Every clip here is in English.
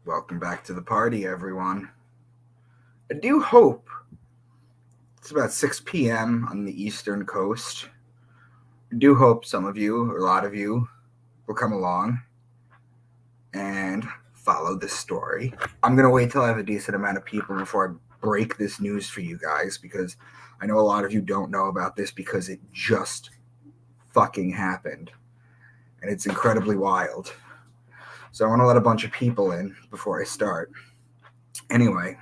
Welcome back to the party, everyone. I do hope it's about 6 p.m. on the Eastern Coast. I do hope some of you, or a lot of you, will come along and follow this story. I'm going to wait till I have a decent amount of people before I break this news for you guys because I know a lot of you don't know about this because it just fucking happened. And it's incredibly wild. So I want to let a bunch of people in before I start. Anyway,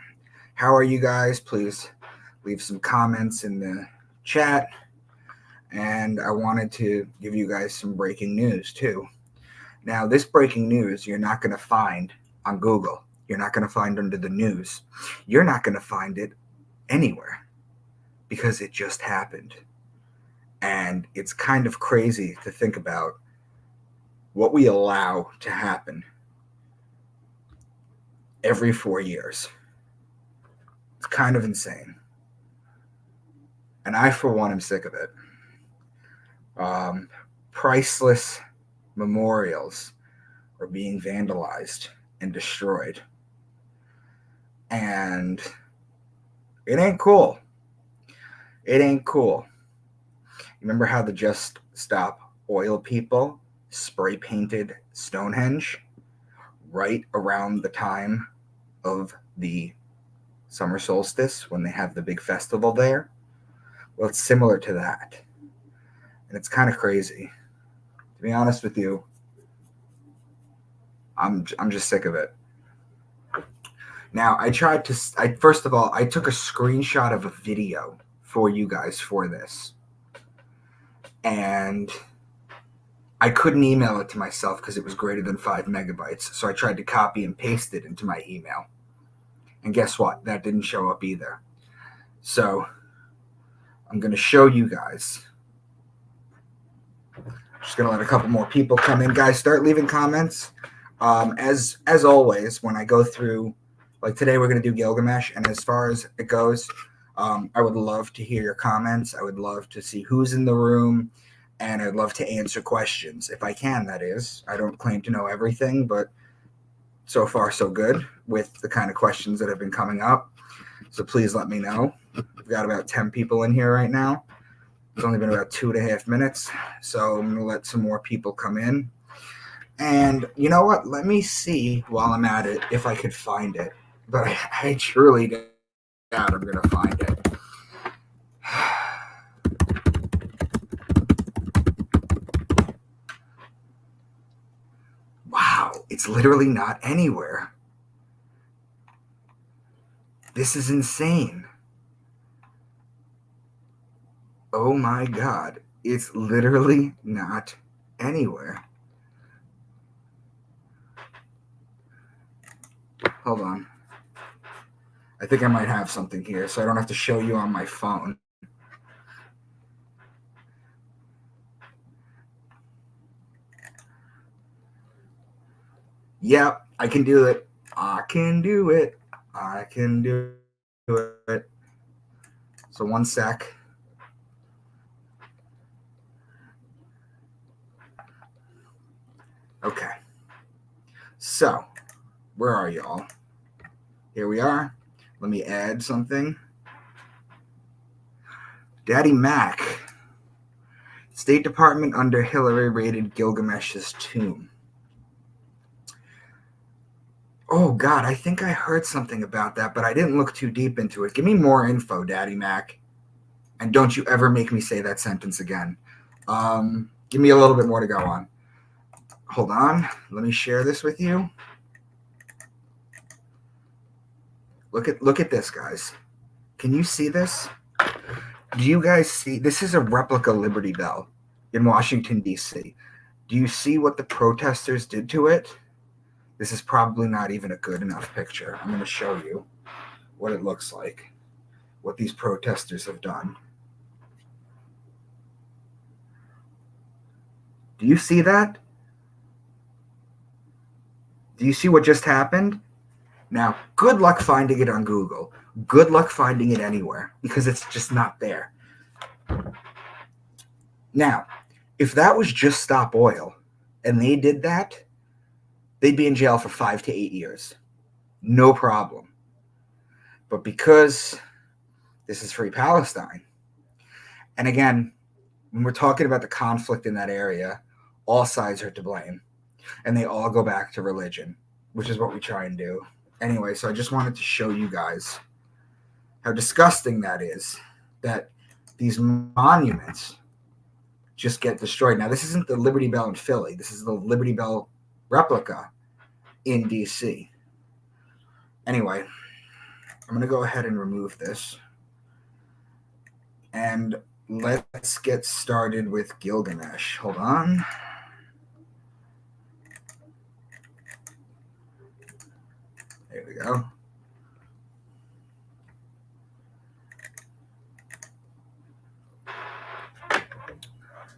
how are you guys? Please leave some comments in the chat. And I wanted to give you guys some breaking news too. Now, this breaking news you're not going to find on Google. You're not going to find under the news. You're not going to find it anywhere because it just happened. And it's kind of crazy to think about what we allow to happen every 4 years. It's kind of insane. And I, for one, am sick of it. Priceless memorials are being vandalized and destroyed. And it ain't cool. It ain't cool. Remember how the Just Stop Oil people spray painted Stonehenge right around the time of the summer solstice when they have the big festival there? Well, it's similar to that. And it's kind of crazy. To be honest with you, I'm just sick of it. Now, first of all, I took a screenshot of a video for you guys for this. And I couldn't email it to myself because it was greater than 5 megabytes. So I tried to copy and paste it into my email. And guess what? That didn't show up either. So I'm going to show you guys. Just going to let a couple more people come in. Guys, start leaving comments. As always, when I go through, like today we're going to do Gilgamesh. And as far as it goes, I would love to hear your comments. I would love to see who's in the room. And I'd love to answer questions, if I can, that is. I don't claim to know everything, but so far so good with the kind of questions that have been coming up. So please let me know. We've got about 10 people in here right now. It's only been about 2.5 minutes, so I'm going to let some more people come in. And you know what? Let me see while I'm at it if I could find it. But I truly doubt I'm going to find it. Wow, it's literally not anywhere. This is insane. Oh my God, it's literally not anywhere. Hold on. I think I might have something here, so I don't have to show you on my phone. Yep, I can do it. I can do it. I can do it. So one sec. Okay. So, where are y'all? Here we are. Let me add something. Daddy Mac. State Department under Hillary raided Gilgamesh's tomb. Oh, God, I think I heard something about that, but I didn't look too deep into it. Give me more info, Daddy Mac. And don't you ever make me say that sentence again. Give me a little bit more to go on. Hold on. Let me share this with you. Look at this, guys. Can you see this? Do you guys see? This is a replica Liberty Bell in Washington, D.C. Do you see what the protesters did to it? This is probably not even a good enough picture. I'm going to show you what it looks like, what these protesters have done. Do you see that? Do you see what just happened? Now, good luck finding it on Google. Good luck finding it anywhere because it's just not there. Now, if that was Just Stop Oil and they did that, they'd be in jail for 5 to 8 years. no problem. But because this is free Palestine, and again, when we're talking about the conflict in that area, all sides are to blame, and they all go back to religion, which is what we try and do. Anyway, so I just wanted to show you guys how disgusting that is, that these monuments just get destroyed. Now, this isn't the Liberty Bell in Philly. This is the Liberty Bell replica in D.C. Anyway, I'm going to go ahead and remove this. And let's get started with Gilgamesh. Hold on. There we go.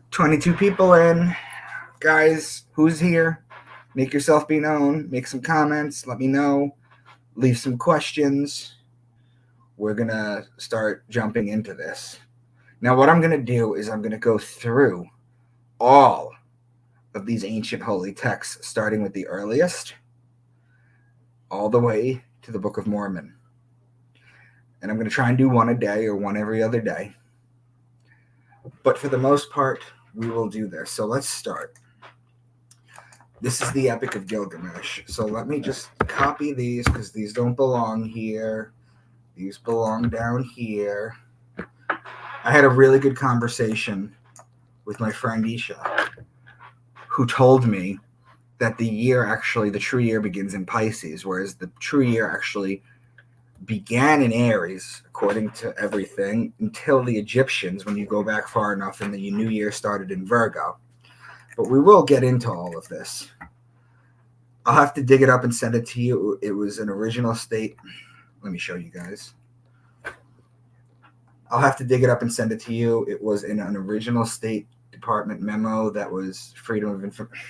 $22 people in. Guys, who's here? Make yourself be known. Make some comments. Let me know. Leave some questions. We're going to start jumping into this. Now, what I'm going to do is I'm going to go through all of these ancient holy texts, starting with the earliest, all the way to the Book of Mormon. And I'm going to try and do one a day or one every other day. But for the most part, we will do this. So let's start. This is the Epic of Gilgamesh. So let me just copy these because these don't belong here. These belong down here. I had a really good conversation with my friend Isha, who told me that the true year begins in Pisces, whereas the true year actually began in Aries, according to everything, until the Egyptians, when you go back far enough, and the new year started in Virgo. But we will get into all of this. I'll have to dig it up and send it to you. It was an original state. Let me show you guys. I'll have to dig it up and send it to you. It was in an original State Department memo that was Freedom of Information.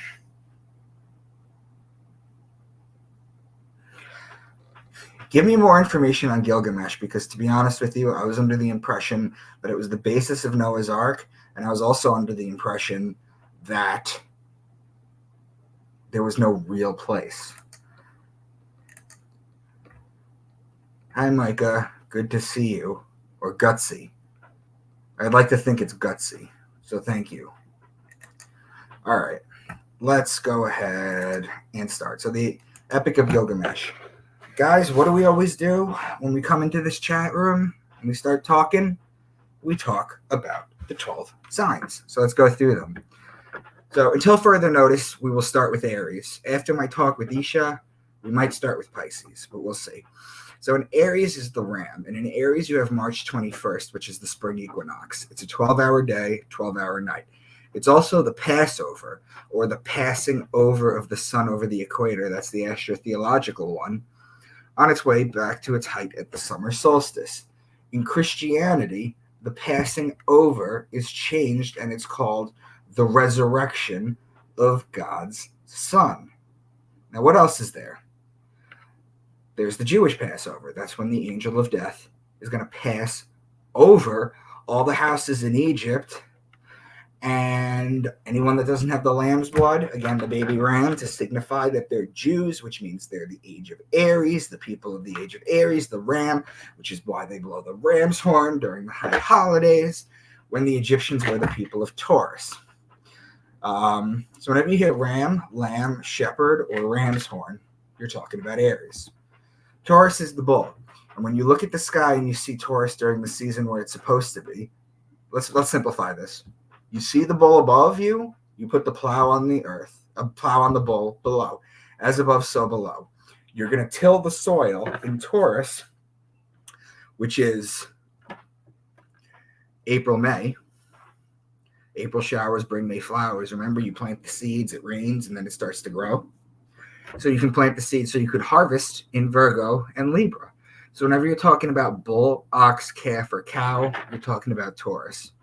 Give me more information on Gilgamesh, because to be honest with you, I was under the impression that it was the basis of Noah's Ark, and I was also under the impression that there was no real place. Hi, Micah. Good to see you. Or Gutsy. I'd like to think it's Gutsy, so thank you. All right, let's go ahead and start. So the Epic of Gilgamesh. Guys, what do we always do when we come into this chat room and we start talking? We talk about the 12 signs. So let's go through them. So until further notice, we will start with Aries. After my talk with Isha, we might start with Pisces, but we'll see. So in Aries is the ram, and in Aries you have March 21st, which is the spring equinox. It's a 12-hour day, 12-hour night. It's also the Passover, or the passing over of the sun over the equator. That's the astrotheological one, on its way back to its height at the summer solstice. In Christianity, the passing over is changed, and it's called the resurrection of God's Son. Now, what else is there? There's the Jewish Passover. That's when the angel of death is going to pass over all the houses in Egypt, and anyone that doesn't have the lamb's blood, again, the baby ram, to signify that they're Jews, which means they're the age of Aries, the people of the age of Aries, the ram, which is why they blow the ram's horn during the high holidays, when the Egyptians were the people of Taurus. So whenever you hear ram, lamb, shepherd, or ram's horn, you're talking about Aries. Taurus is the bull. And when you look at the sky and you see Taurus during the season where it's supposed to be, let's simplify this. You see the bull above you, you put the plow on the earth, a plow on the bull below. As above, so below. You're going to till the soil in Taurus, which is April, May. April showers bring May flowers. Remember, you plant the seeds, it rains, and then it starts to grow. So you can plant the seeds so you could harvest in Virgo and Libra. So whenever you're talking about bull, ox, calf, or cow, you're talking about Taurus.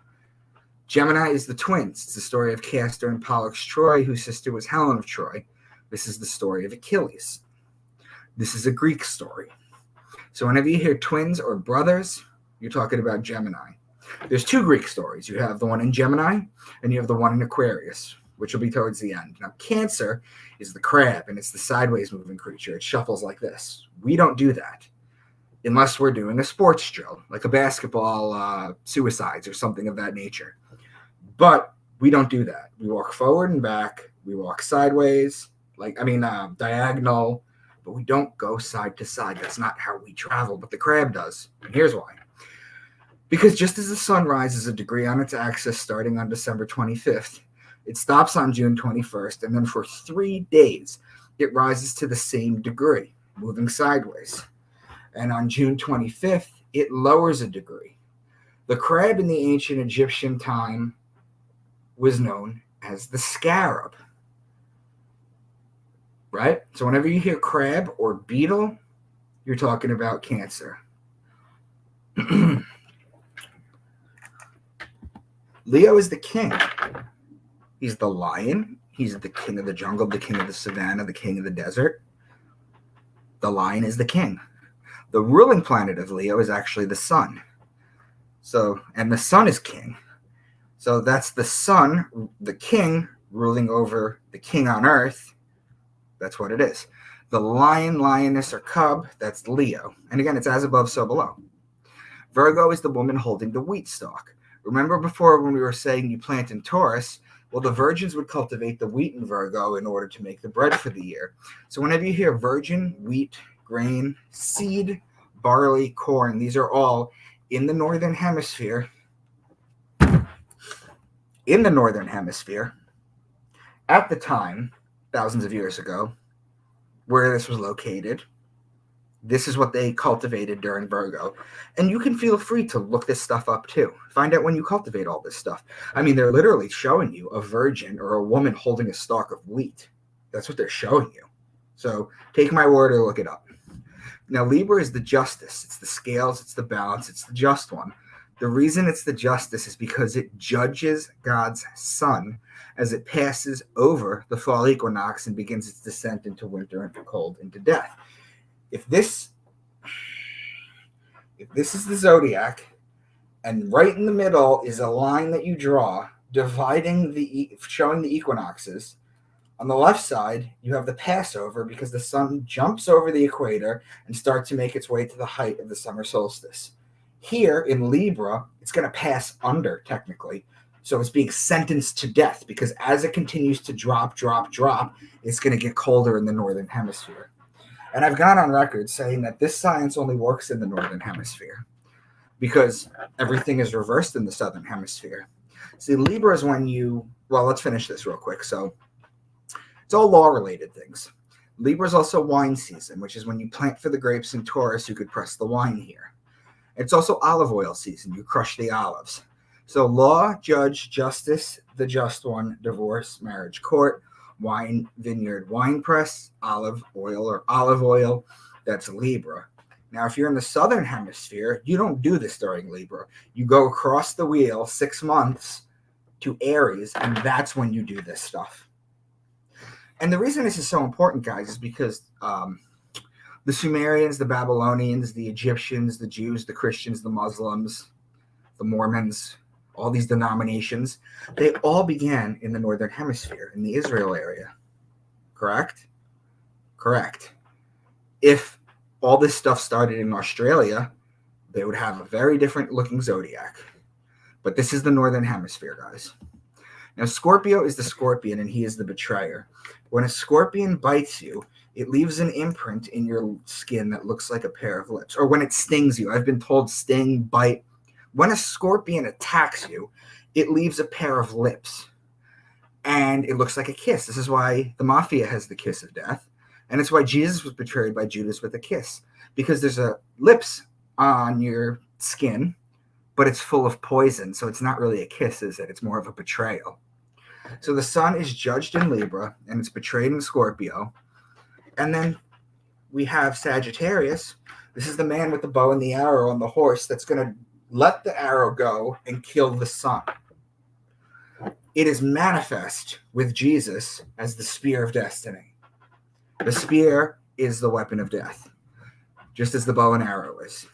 Gemini is the twins. It's the story of Castor and Pollux Troy, whose sister was Helen of Troy. This is the story of Achilles. This is a Greek story. So whenever you hear twins or brothers, you're talking about Gemini. There's two Greek stories. You have the one in Gemini, and you have the one in Aquarius, which will be towards the end. Now, Cancer is the crab, and it's the sideways moving creature. It shuffles like this. We don't do that unless we're doing a sports drill, like a basketball suicides or something of that nature. But we don't do that. We walk forward and back. We walk sideways, diagonal, but we don't go side to side. That's not how we travel, but the crab does. And here's why. Because just as the sun rises a degree on its axis starting on December 25th, it stops on June 21st, and then for 3 days, it rises to the same degree, moving sideways. And on June 25th, it lowers a degree. The crab in the ancient Egyptian time was known as the scarab, right? So whenever you hear crab or beetle, you're talking about Cancer. Leo is the king. He's the lion. He's the king of the jungle, the king of the savannah, the king of the desert. The lion is the king. The ruling planet of Leo is actually the sun. And the sun is king. So that's the sun, the king, ruling over the king on earth. That's what it is. The lion, lioness, or cub, that's Leo. And again, it's as above, so below. Virgo is the woman holding the wheat stalk. Remember before when we were saying you plant in Taurus? Well, the virgins would cultivate the wheat in Virgo in order to make the bread for the year. So whenever you hear virgin, wheat, grain, seed, barley, corn, these are all in the northern hemisphere. In the northern hemisphere, at the time, thousands of years ago, where this was located, this is what they cultivated during Virgo. And you can feel free to look this stuff up too. Find out when you cultivate all this stuff. I mean, they're literally showing you a virgin or a woman holding a stalk of wheat. That's what they're showing you. So take my word or look it up. Now, Libra is the justice. It's the scales. It's the balance. It's the just one. The reason it's the justice is because it judges God's sun as it passes over the fall equinox and begins its descent into winter, into cold, into death. If this is the zodiac, and right in the middle is a line that you draw dividing showing the equinoxes, on the left side you have the Passover because the sun jumps over the equator and starts to make its way to the height of the summer solstice. Here in Libra, it's going to pass under technically. So it's being sentenced to death because as it continues to drop, it's going to get colder in the northern hemisphere. And I've gone on record saying that this science only works in the northern hemisphere because everything is reversed in the southern hemisphere. See, Libra is when let's finish this real quick. So it's all law-related things. Libra is also wine season, which is when you plant for the grapes in Taurus, you could press the wine here. It's also olive oil season. You crush the olives. So law, judge, justice, the just one, divorce, marriage, court, wine, vineyard, wine press, olive oil, that's Libra. Now, if you're in the southern hemisphere, you don't do this during Libra. You go across the wheel 6 months to Aries, and that's when you do this stuff. And the reason this is so important, guys, is because the Sumerians, the Babylonians, the Egyptians, the Jews, the Christians, the Muslims, the Mormons, all these denominations, they all began in the northern hemisphere, in the Israel area. Correct? Correct. If all this stuff started in Australia, they would have a very different looking zodiac. But this is the northern hemisphere, guys. Now, Scorpio is the scorpion, and he is the betrayer. When a scorpion bites you, it leaves an imprint in your skin that looks like a pair of lips. Or when it stings you, I've been told sting, bite. When a scorpion attacks you, it leaves a pair of lips. And it looks like a kiss. This is why the mafia has the kiss of death. And it's why Jesus was betrayed by Judas with a kiss. Because there's a lips on your skin, but it's full of poison. So it's not really a kiss, is it? It's more of a betrayal. So the sun is judged in Libra, and it's betrayed in Scorpio. And then we have Sagittarius. This is the man with the bow and the arrow on the horse that's going to let the arrow go and kill the sun. It is manifest with Jesus as the spear of destiny. The spear is the weapon of death, just as the bow and arrow is.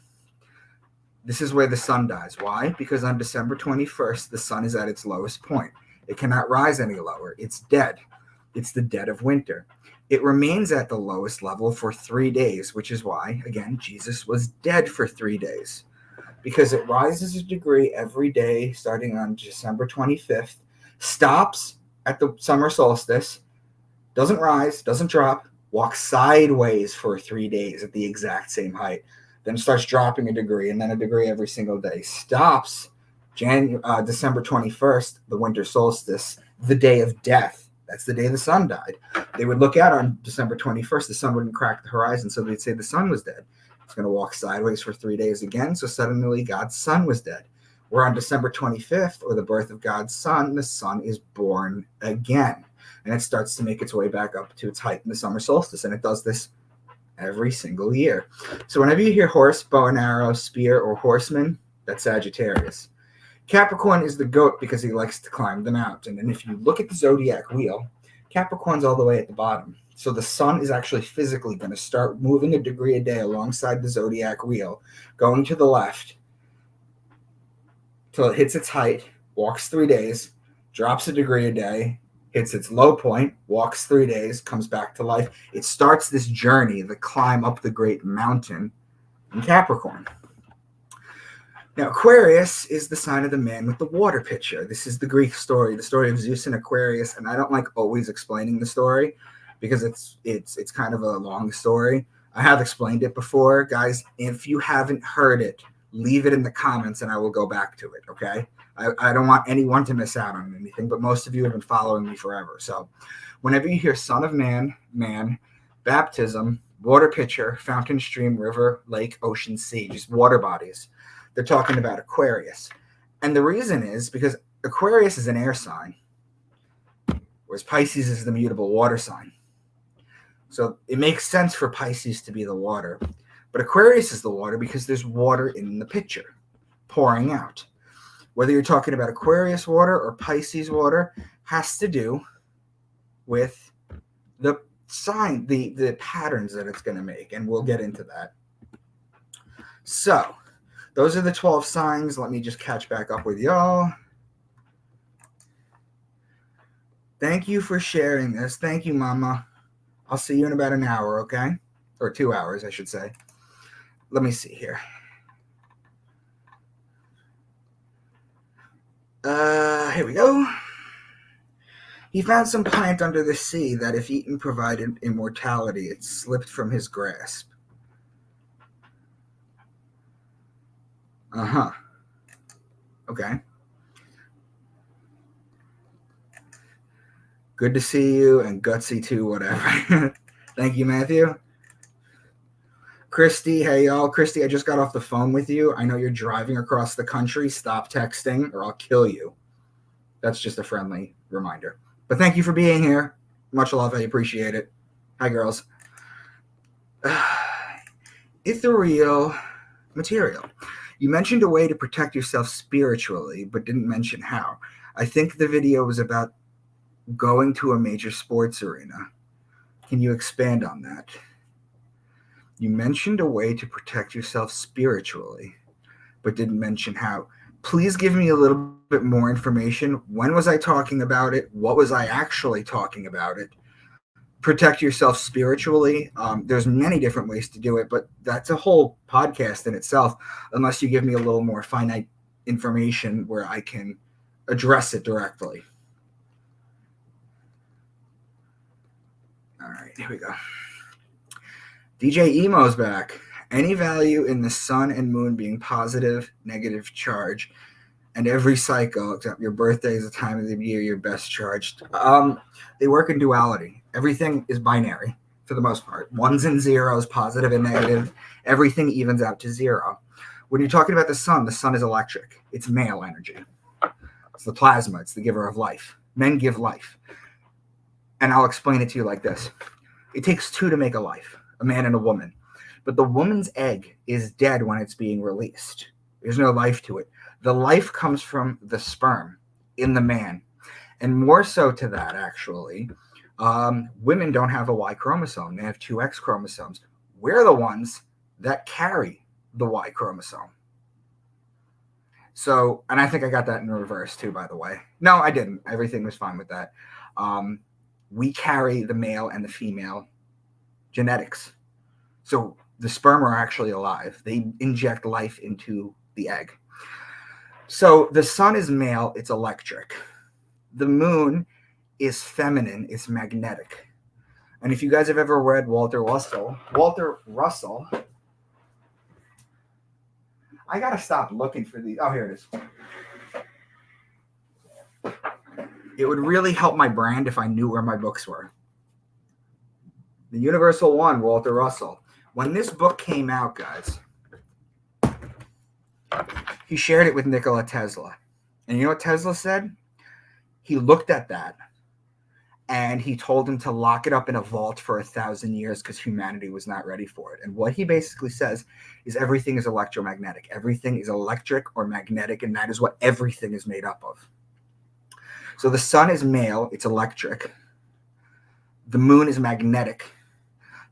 This is where the sun dies. Why? Because on December 21st, the sun is at its lowest point. It cannot rise any lower. It's dead. It's the dead of winter. It remains at the lowest level for 3 days, which is why, again, Jesus was dead for 3 days. Because it rises a degree every day starting on December 25th, stops at the summer solstice, doesn't rise, doesn't drop, walks sideways for 3 days at the exact same height, then starts dropping a degree and then a degree every single day, stops December 21st, the winter solstice, the day of death. That's the day the sun died. They would look out on December 21st, the sun wouldn't crack the horizon, so they'd say the sun was dead. It's going to walk sideways for 3 days again, so suddenly God's son was dead. We're on December 25th, or the birth of God's son, the sun is born again. And it starts to make its way back up to its height in the summer solstice, and it does this every single year. So whenever you hear horse, bow and arrow, spear, or horseman, that's Sagittarius. Capricorn is the goat because he likes to climb the mountain. And if you look at the zodiac wheel, Capricorn's all the way at the bottom. So the sun is actually physically going to start moving a degree a day alongside the zodiac wheel, going to the left till it hits its height, walks 3 days, drops a degree a day, hits its low point, walks 3 days, comes back to life. It starts this journey, the climb up the great mountain in Capricorn. Now, Aquarius is the sign of the man with the water pitcher. This is the Greek story, the story of Zeus and Aquarius. And I don't like always explaining the story because it's kind of a long story. I have explained it before. Guys, if you haven't heard it, leave it in the comments and I will go back to it, okay? I don't want anyone to miss out on anything, but most of you have been following me forever. So whenever you hear son of man, man, baptism, water pitcher, fountain, stream, river, lake, ocean, sea, just water bodies, they're talking about Aquarius. And the reason is because Aquarius is an air sign, whereas Pisces is the mutable water sign. So it makes sense for Pisces to be the water. But Aquarius is the water because there's water in the pitcher pouring out. Whether you're talking about Aquarius water or Pisces water has to do with the sign, the patterns that it's going to make. And we'll get into that. So those are the 12 signs. Let me just catch back up with y'all. Thank you for sharing this. Thank you, Mama. I'll see you in about an hour, okay? Or 2 hours, I should say. Let me see here. Here we go. He found some plant under the sea that if eaten provided immortality. It slipped from his grasp. Uh-huh. Okay. Good to see you, and gutsy too, whatever. Thank you, Matthew. Christy, hey y'all. Christy, I just got off the phone with you. I know you're driving across the country. Stop texting or I'll kill you. That's just a friendly reminder. But thank you for being here. Much love. I appreciate it. Hi, girls. Ethereal material. You mentioned a way to protect yourself spiritually, but didn't mention how. I think the video was about going to a major sports arena. Can you expand on that? You mentioned a way to protect yourself spiritually, but didn't mention how. Please give me a little bit more information. When was I talking about it? What was I actually talking about it? Protect yourself spiritually. There's many different ways to do it, but that's a whole podcast in itself, unless you give me a little more finite information where I can address it directly. All right, here we go. DJ Emo's back. Any value in the sun and moon being positive, negative charge, and every cycle, except your birthday is the time of the year you're best charged. They work in duality. Everything is binary for the most part. Ones and zeros, positive and negative. Everything evens out to zero. When you're talking about the sun is electric. It's male energy. It's the plasma. It's the giver of life. Men give life. And I'll explain it to you like this. It takes two to make a life, a man and a woman. But the woman's egg is dead when it's being released. There's no life to it. The life comes from the sperm in the man. And more so to that, actually, women don't have a Y chromosome. They have two X chromosomes. We're the ones that carry the Y chromosome. So, and I think I got that in reverse too, by the way. No, I didn't. Everything was fine with that. We carry the male and the female genetics. So the sperm are actually alive. They inject life into the egg. So the sun is male, it's electric. The moon is feminine, it's magnetic. And if you guys have ever read Walter Russell, I gotta stop looking for these. Oh, here it is. It would really help my brand if I knew where my books were. The Universal One, Walter Russell. When this book came out, guys, he shared it with Nikola Tesla. And you know what Tesla said? He looked at that and he told him to lock it up in a vault for 1,000 years because humanity was not ready for it. And what he basically says is everything is electromagnetic. Everything is electric or magnetic, and that is what everything is made up of. So the sun is male, it's electric. The moon is magnetic.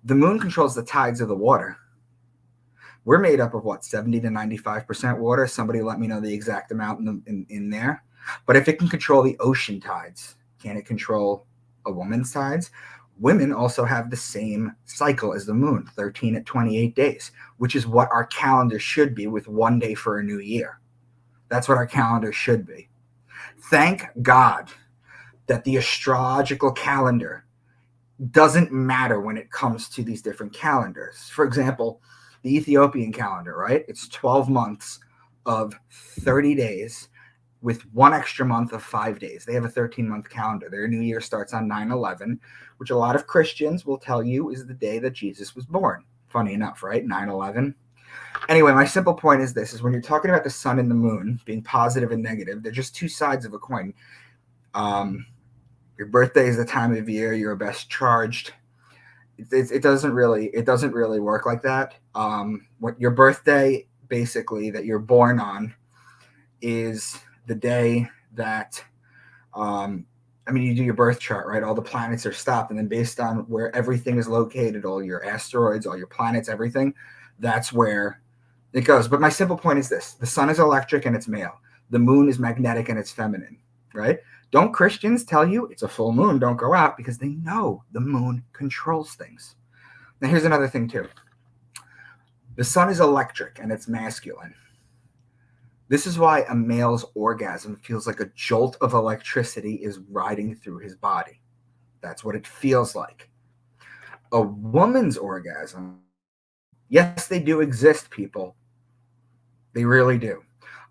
The moon controls the tides of the water. We're made up of what, 70 to 95% water? Somebody let me know the exact amount in there. But if it can control the ocean tides, can it control a woman's tides? Women also have the same cycle as the moon, 13 at 28 days, which is what our calendar should be, with 1 day for a new year. That's what our calendar should be. Thank God that the astrological calendar doesn't matter when it comes to these different calendars. For example, the Ethiopian calendar, right? It's 12 months of 30 days with one extra month of 5 days. They have a 13-month calendar. Their new year starts on 9/11, which a lot of Christians will tell you is the day that Jesus was born. Funny enough, right? 9/11. Anyway, my simple point is this, is when you're talking about the sun and the moon being positive and negative, they're just two sides of a coin. Your birthday is the time of year you're best charged. It doesn't really work like that. What your birthday, basically, that you're born on is the day that you do your birth chart, right? All the planets are stopped, and then based on where everything is located, all your asteroids, all your planets, everything, that's where it goes. But my simple point is this: the sun is electric and it's male. The moon is magnetic and it's feminine, right? Don't Christians tell you it's a full moon, don't go out, because they know the moon controls things. Now, here's another thing too. The sun is electric and it's masculine. This is why a male's orgasm feels like a jolt of electricity is riding through his body. That's what it feels like. A woman's orgasm, yes, they do exist, people. They really do.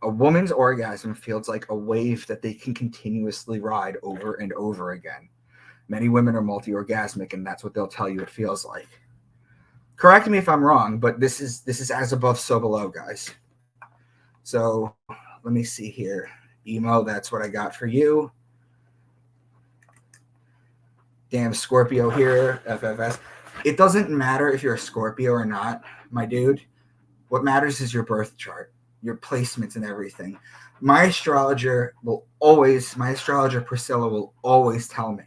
A woman's orgasm feels like a wave that they can continuously ride over and over again. Many women are multi-orgasmic, and that's what they'll tell you it feels like. Correct me if I'm wrong, but this is as above, so below, guys. So let me see here. Emo, that's what I got for you. Damn Scorpio here, FFS. It doesn't matter if you're a Scorpio or not, my dude. What matters is your birth chart, your placements and everything. My astrologer Priscilla will always tell me.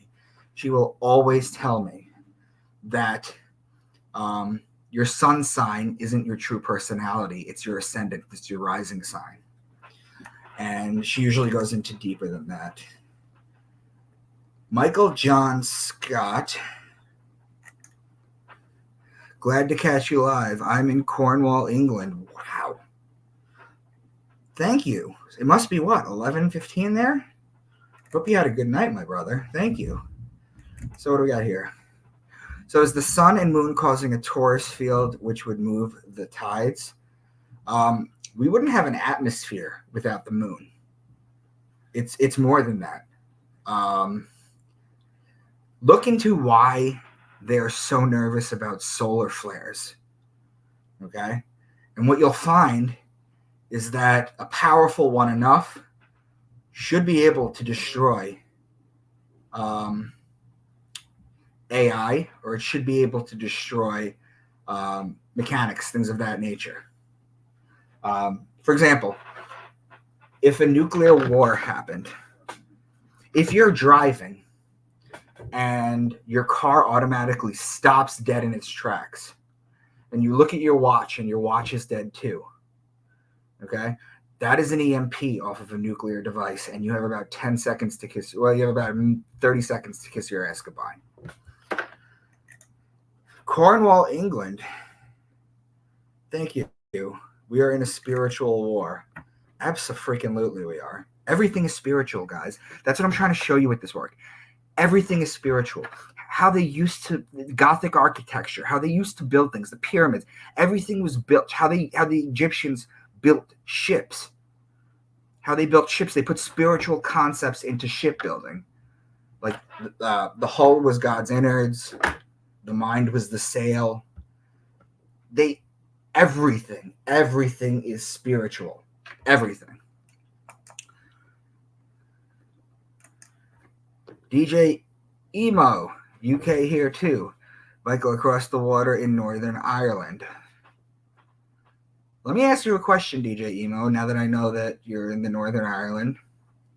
She will always tell me that your sun sign isn't your true personality. It's your ascendant. It's your rising sign. And she usually goes into deeper than that. Michael John Scott. Glad to catch you live. I'm in Cornwall, England. Wow. Thank you. It must be what, 11:15 there? Hope you had a good night, my brother. Thank you. So what do we got here? So is the sun and moon causing a torus field which would move the tides? We wouldn't have an atmosphere without the moon. It's more than that. Look into why they're so nervous about solar flares. Okay? And what you'll find is that a powerful one enough should be able to destroy AI, or it should be able to destroy mechanics, things of that nature. For example, if a nuclear war happened, if you're driving and your car automatically stops dead in its tracks, and you look at your watch and your watch is dead too, okay? That is an EMP off of a nuclear device, and you have about 10 seconds to kiss. Well, you have about 30 seconds to kiss your ass goodbye. Cornwall, England. Thank you. We are in a spiritual war. Abso-freaking-lutely we are. Everything is spiritual, guys. That's what I'm trying to show you with this work. Everything is spiritual. How they used to, Gothic architecture, how they used to build things, the pyramids, everything was built. How the Egyptians built ships. How they built ships, they put spiritual concepts into shipbuilding. Like the hull was God's innards, the mind was the sail. Everything is spiritual. Everything. DJ Emo, UK here too. Michael across the water in Northern Ireland. Let me ask you a question, DJ Emo, now that I know that you're in the Northern Ireland.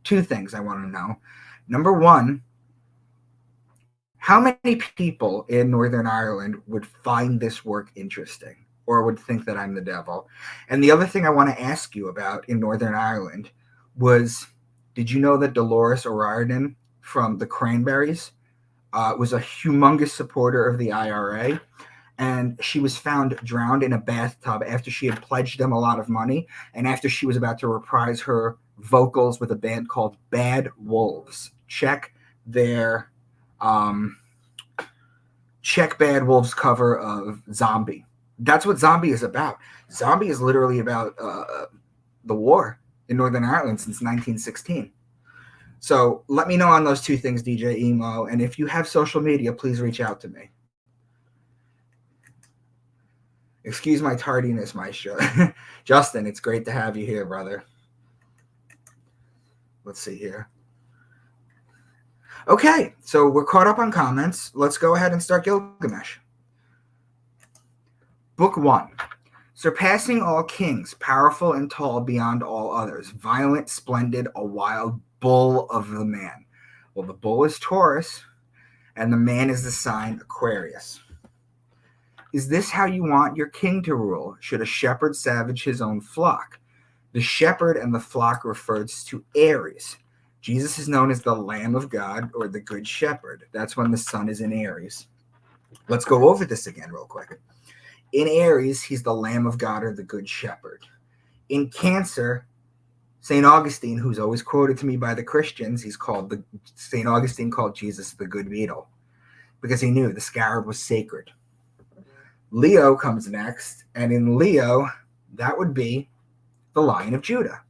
Two things I want to know. Number one, how many people in Northern Ireland would find this work interesting or would think that I'm the devil? And the other thing I want to ask you about in Northern Ireland was, did you know that Dolores O'Riordan from the Cranberries was a humongous supporter of the IRA? And she was found drowned in a bathtub after she had pledged them a lot of money and after she was about to reprise her vocals with a band called Bad Wolves. Check Bad Wolves cover of Zombie. That's what Zombie is about. Zombie is literally about the war in Northern Ireland since 1916. So let me know on those two things, DJ Emo. And if you have social media, please reach out to me. Excuse my tardiness, Maestro. Justin, it's great to have you here, brother. Let's see here. Okay, so we're caught up on comments. Let's go ahead and start Gilgamesh. Book 1. Surpassing all kings, powerful and tall beyond all others, violent, splendid, a wild bull of the man. Well, the bull is Taurus, and the man is the sign Aquarius. Is this how you want your king to rule? Should a shepherd savage his own flock? The shepherd and the flock refers to Aries. Jesus is known as the Lamb of God or the Good Shepherd. That's when the sun is in Aries. Let's go over this again real quick. In Aries, he's the Lamb of God or the Good Shepherd. In Cancer, St. Augustine, who's always quoted to me by the Christians, St. Augustine called Jesus the Good Beetle because he knew the scarab was sacred. Leo comes next, and in Leo, that would be the Lion of Judah.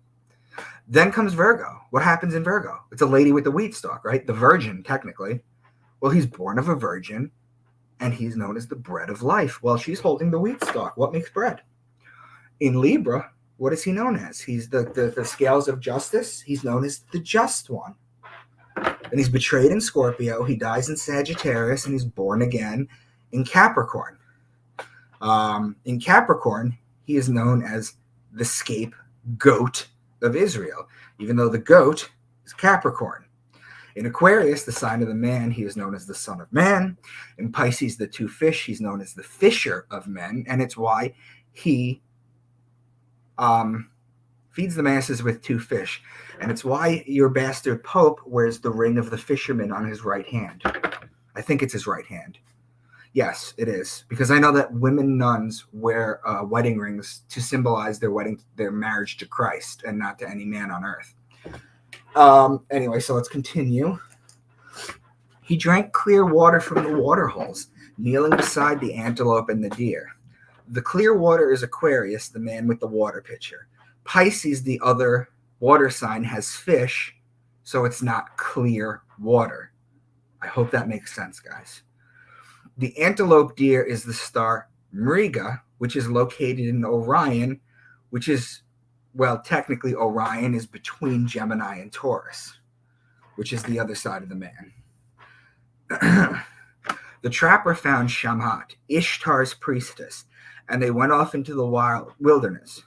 Then comes Virgo. What happens in Virgo? It's a lady with the wheat stalk, right? The virgin, technically. Well, he's born of a virgin, and he's known as the bread of life. Well, she's holding the wheat stalk. What makes bread? In Libra, what is he known as? He's the scales of justice. He's known as the just one. And he's betrayed in Scorpio. He dies in Sagittarius, and he's born again in Capricorn. In Capricorn, he is known as the scapegoat of Israel, even though the goat is Capricorn. In Aquarius, the sign of the man, he is known as the Son of Man. In Pisces, the two fish, he's known as the Fisher of Men, and it's why he feeds the masses with two fish. And it's why your bastard Pope wears the ring of the fisherman on his right hand. I think it's his right hand. Yes, it is. Because I know that women nuns wear wedding rings to symbolize their marriage to Christ and not to any man on earth. Anyway, so let's continue. He drank clear water from the water holes, kneeling beside the antelope and the deer. The clear water is Aquarius, the man with the water pitcher. Pisces, the other water sign, has fish, so it's not clear water. I hope that makes sense, guys. The antelope deer is the star Mriga, which is located in Orion, which is, well, technically Orion is between Gemini and Taurus, which is the other side of the man. The trapper found Shamhat, Ishtar's priestess, and they went off into the wilderness.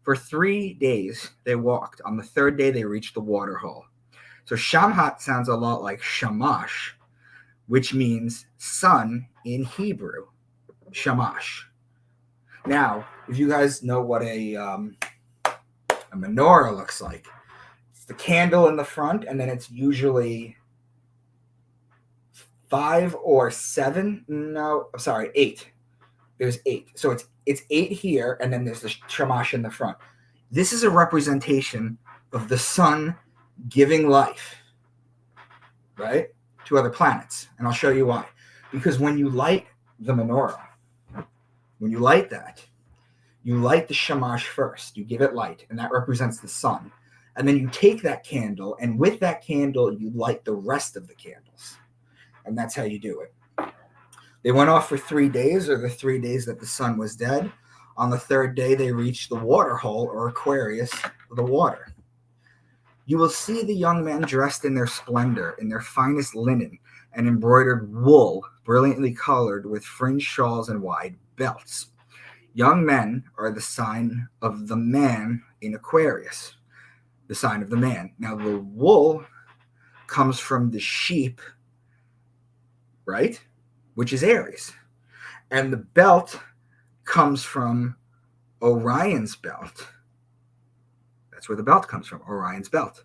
For 3 days they walked. On the third day they reached the water hole. So Shamhat sounds a lot like Shamash, which means sun in Hebrew, Shamash. Now, if you guys know what a a menorah looks like. It's the candle in the front, and then it's usually 5 or 7. No, I'm sorry, 8. There's 8. So it's 8 here, and then there's the shamash in the front. This is a representation of the sun giving life, right, to other planets. And I'll show you why. Because when you light the menorah, when you light that, you light the shamash first. You give it light, and that represents the sun. And then you take that candle, and with that candle, you light the rest of the candles. And that's how you do it. They went off for 3 days, or the 3 days that the sun was dead. On the 3rd day, they reached the water hole, or Aquarius, the water. You will see the young men dressed in their splendor, in their finest linen, and embroidered wool, brilliantly colored with fringed shawls and wide belts. Young men are the sign of the man in Aquarius, the sign of the man. Now, the wool comes from the sheep, right, which is Aries. And the belt comes from Orion's belt. That's where the belt comes from, Orion's belt.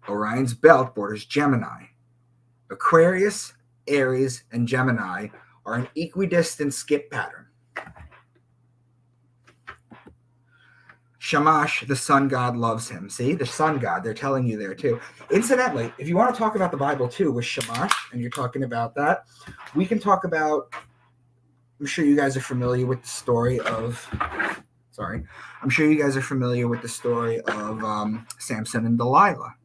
Orion's belt borders Gemini. Aquarius, Aries, and Gemini are an equidistant skip pattern. Shamash, the sun god, loves him. See, the sun god, they're telling you there too. Incidentally, if you want to talk about the Bible too with Shamash, and you're talking about that, we can talk about, I'm sure you guys are familiar with the story of, Samson and Delilah.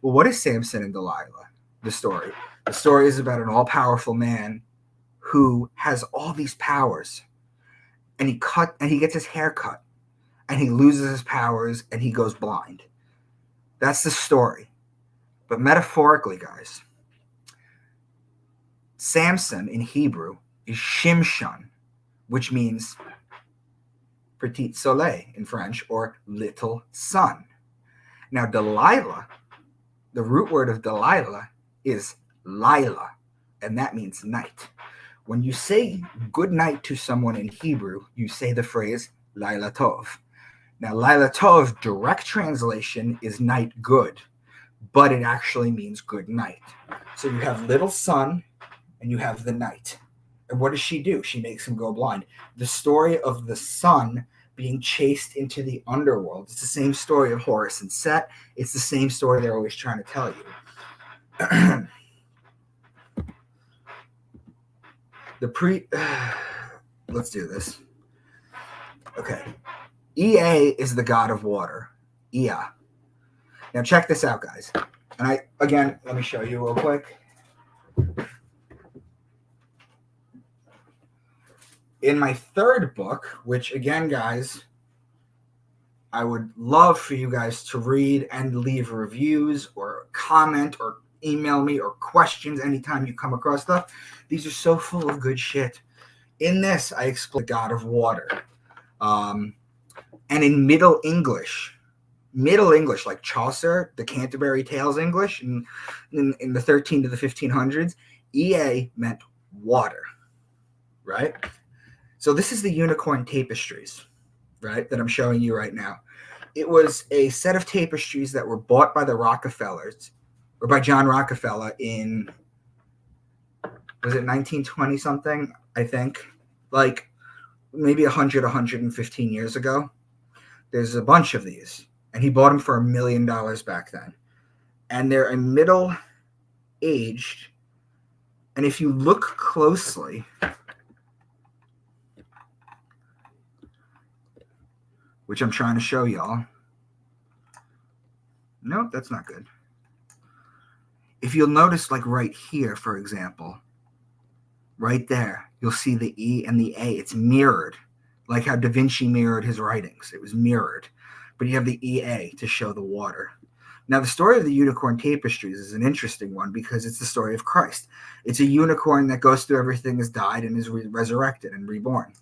Well, what is Samson and Delilah? The story is about an all-powerful man who has all these powers, and he gets his hair cut, and he loses his powers, and he goes blind. That's the story. But metaphorically, guys, Samson in Hebrew is Shimshon, which means petit soleil in French, or little sun. Now, Delilah, the root word of Delilah is Lila, and that means night. When you say good night to someone in Hebrew, you say the phrase Laila Tov. Now, Laila Tov, direct translation, is night good, but it actually means good night. So you have little sun, and you have the night. And what does she do? She makes him go blind. The story of the sun being chased into the underworld. It's the same story of Horus and Set. It's the same story they're always trying to tell you. Let's do this. Okay. Ea is the god of water. Ea. Now check this out, guys. And let me show you real quick. In my 3rd book, which again, guys, I would love for you guys to read and leave reviews or comment or email me or questions anytime you come across stuff. These are so full of good shit. In this, I explain the god of water. And in Middle English, like Chaucer, the Canterbury Tales English, in the 13 to the 1500s, Ea meant water, right? So this is the unicorn tapestries, right, that I'm showing you right now. It was a set of tapestries that were bought by the Rockefellers, or by John Rockefeller in, was it 1920 something, I think? Like maybe 115 years ago. There's a bunch of these, and he bought them for $1 million back then. And they're a middle-aged, and if you look closely, which I'm trying to show y'all. Nope, that's not good. If you'll notice, like right here, for example, right there, you'll see the E and the A. It's mirrored, like how Da Vinci mirrored his writings. It was mirrored. But you have the EA to show the water. Now, the story of the unicorn tapestries is an interesting one because it's the story of Christ. It's a unicorn that goes through everything, has died, and is resurrected and reborn.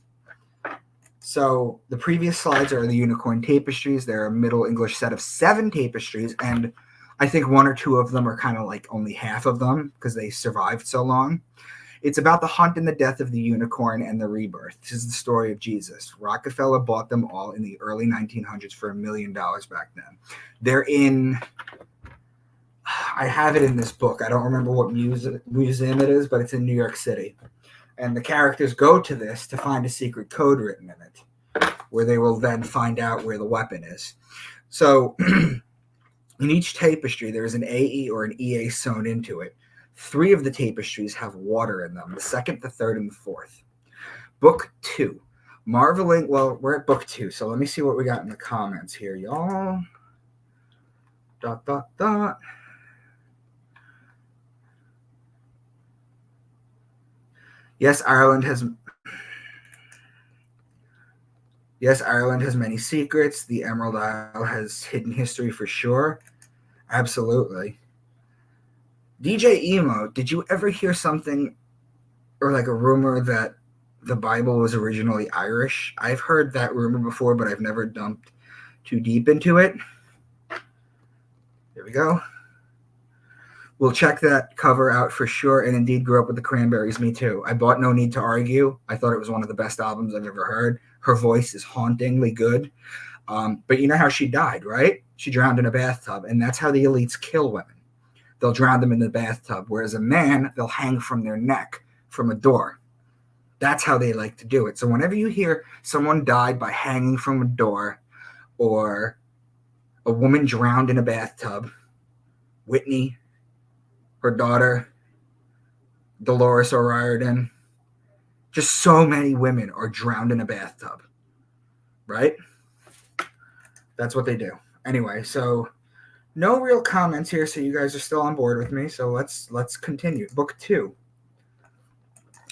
So the previous slides are the unicorn tapestries. They're a Middle English set of 7 tapestries, and I think 1 or 2 of them are kind of like only half of them because they survived so long. It's about the hunt and the death of the unicorn and the rebirth. This is the story of Jesus. Rockefeller bought them all in the early 1900s for $1 million back then. They're in, I have it in this book. I don't remember what museum it is, but it's in New York City. And the characters go to this to find a secret code written in it, where they will then find out where the weapon is. So in each tapestry, there is an AE or an EA sewn into it. 3 of the tapestries have water in them, the second, the third, and the fourth. Book 2. Marveling, well, we're at book 2, so let me see what we got in the comments here, y'all. ... Yes, Ireland has many secrets. The Emerald Isle has hidden history for sure. Absolutely. DJ Emo, did you ever hear something or like a rumor that the Bible was originally Irish? I've heard that rumor before, but I've never dumped too deep into it. There we go. We'll check that cover out for sure. And indeed, grew up with the Cranberries. Me too. I bought No Need to Argue. I thought it was one of the best albums I've ever heard. Her voice is hauntingly good. But you know how she died, right? She drowned in a bathtub. And that's how the elites kill women. They'll drown them in the bathtub. Whereas a man, they'll hang from their neck from a door. That's how they like to do it. So whenever you hear someone died by hanging from a door or a woman drowned in a bathtub, Whitney, her daughter, Dolores O'Riordan, just so many women are drowned in a bathtub, right? That's what they do. Anyway, so no real comments here, so you guys are still on board with me. So let's continue. Book 2.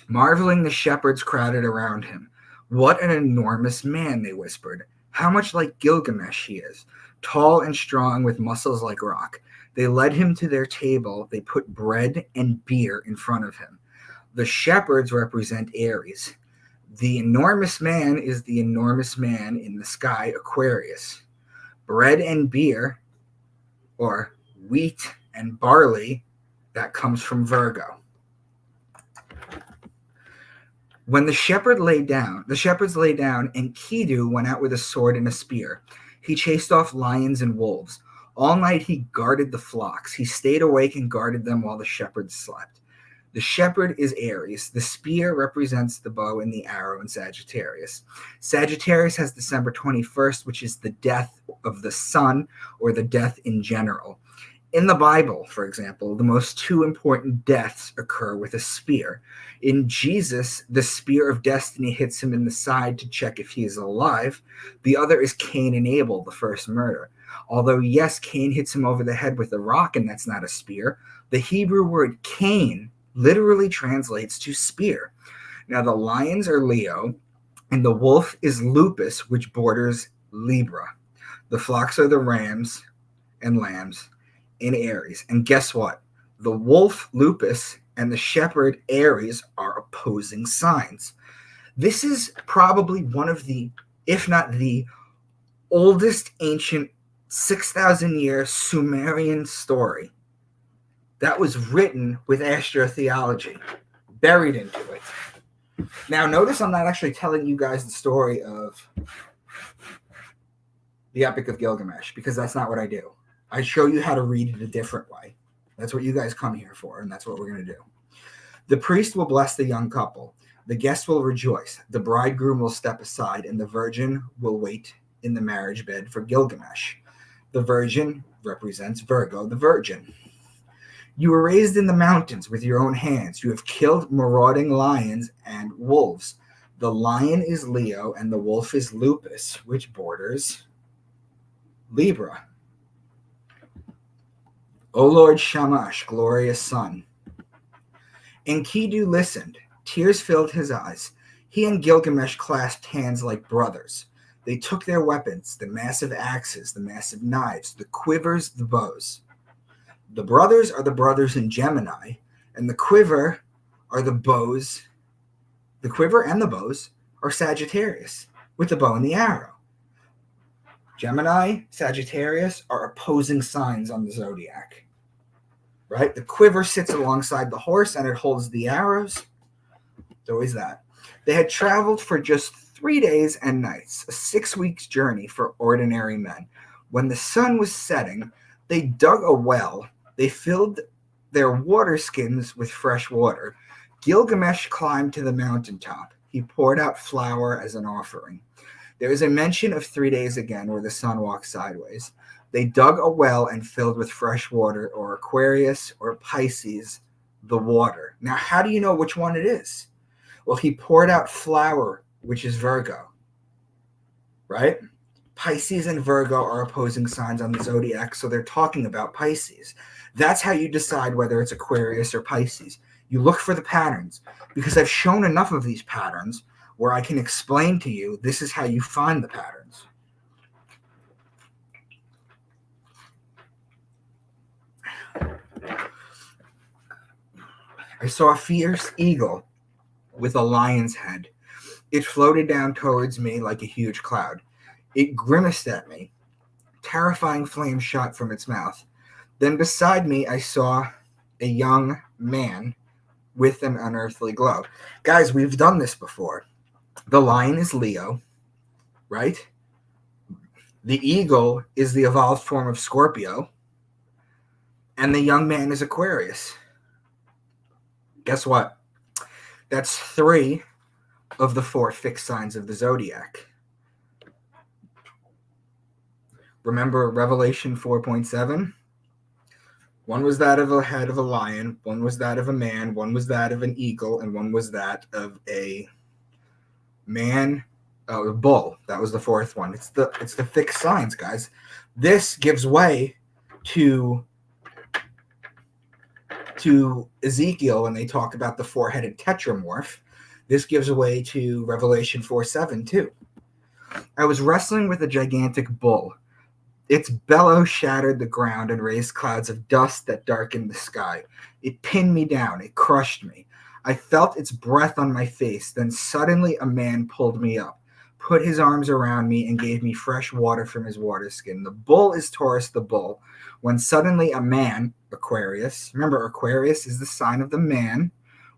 Marveling, the shepherds crowded around him. What an enormous man, they whispered. How much like Gilgamesh he is, tall and strong with muscles like rock. They led him to their table. They put bread and beer in front of him. The shepherds represent Aries. The enormous man is the enormous man in the sky, Aquarius. Bread and beer, or wheat and barley, that comes from Virgo. When the shepherds lay down, and Enkidu went out with a sword and a spear. He chased off lions and wolves. All night he guarded the flocks. He stayed awake and guarded them while the shepherds slept. The shepherd is Aries. The spear represents the bow and the arrow in Sagittarius. Sagittarius has December 21st, which is the death of the sun or the death in general. In the Bible, for example, the most 2 important deaths occur with a spear. In Jesus, the spear of destiny hits him in the side to check if he is alive. The other is Cain and Abel, the first murder. Although, yes, Cain hits him over the head with a rock, and that's not a spear. The Hebrew word Cain literally translates to spear. Now, the lions are Leo, and the wolf is Lupus, which borders Libra. The flocks are the rams and lambs in Aries. And guess what? The wolf, Lupus, and the shepherd, Aries, are opposing signs. This is probably one of the, if not the oldest ancient 6,000-year Sumerian story that was written with astrotheology buried into it. Now, notice I'm not actually telling you guys the story of the Epic of Gilgamesh, because that's not what I do. I show you how to read it a different way. That's what you guys come here for, and that's what we're going to do. The priest will bless the young couple. The guests will rejoice. The bridegroom will step aside, and the virgin will wait in the marriage bed for Gilgamesh. The virgin represents Virgo, the virgin. You were raised in the mountains with your own hands. You have killed marauding lions and wolves. The lion is Leo, and the wolf is Lupus, which borders Libra. O Lord Shamash, glorious son. Enkidu listened. Tears filled his eyes. He and Gilgamesh clasped hands like brothers. They took their weapons, the massive axes, the massive knives, the quivers, the bows. The brothers are the brothers in Gemini, and the quiver are the bows. The quiver and the bows are Sagittarius, with the bow and the arrow. Gemini, Sagittarius are opposing signs on the zodiac, right? The quiver sits alongside the horse and it holds the arrows. It's always that. They had traveled for just 3 days and nights, a 6 weeks journey for ordinary men. When the sun was setting, they dug a well. They filled their water skins with fresh water. Gilgamesh climbed to the mountaintop. He poured out flour as an offering. There is a mention of 3 days again where the sun walks sideways. They dug a well and filled with fresh water, or Aquarius, or Pisces, the water. Now, how do you know which one it is? Well, he poured out flour, which is Virgo, right? Pisces and Virgo are opposing signs on the zodiac, so they're talking about Pisces. That's how you decide whether it's Aquarius or Pisces. You look for the patterns, because I've shown enough of these patterns where I can explain to you this is how you find the patterns. I saw a fierce eagle with a lion's head. It floated down towards me like a huge cloud. It grimaced at me. Terrifying flames shot from its mouth. Then beside me, I saw a young man with an unearthly glow. Guys, we've done this before. The lion is Leo, right? The eagle is the evolved form of Scorpio. And the young man is Aquarius. Guess what? That's 3 of the 4 fixed signs of the zodiac. Remember Revelation 4.7? One was that of a head of a lion, one was that of a man, one was that of an eagle, and one was that of a man, a bull. That was the 4th one. It's the fixed signs, guys. This gives way to Ezekiel when they talk about the 4-headed tetramorph. This gives way to Revelation 4:7 too. I was wrestling with a gigantic bull. Its bellow shattered the ground and raised clouds of dust that darkened the sky. It pinned me down. It crushed me. I felt its breath on my face. Then suddenly a man pulled me up, put his arms around me, and gave me fresh water from his water skin. The bull is Taurus the bull. When suddenly a man, Aquarius, remember Aquarius is the sign of the man,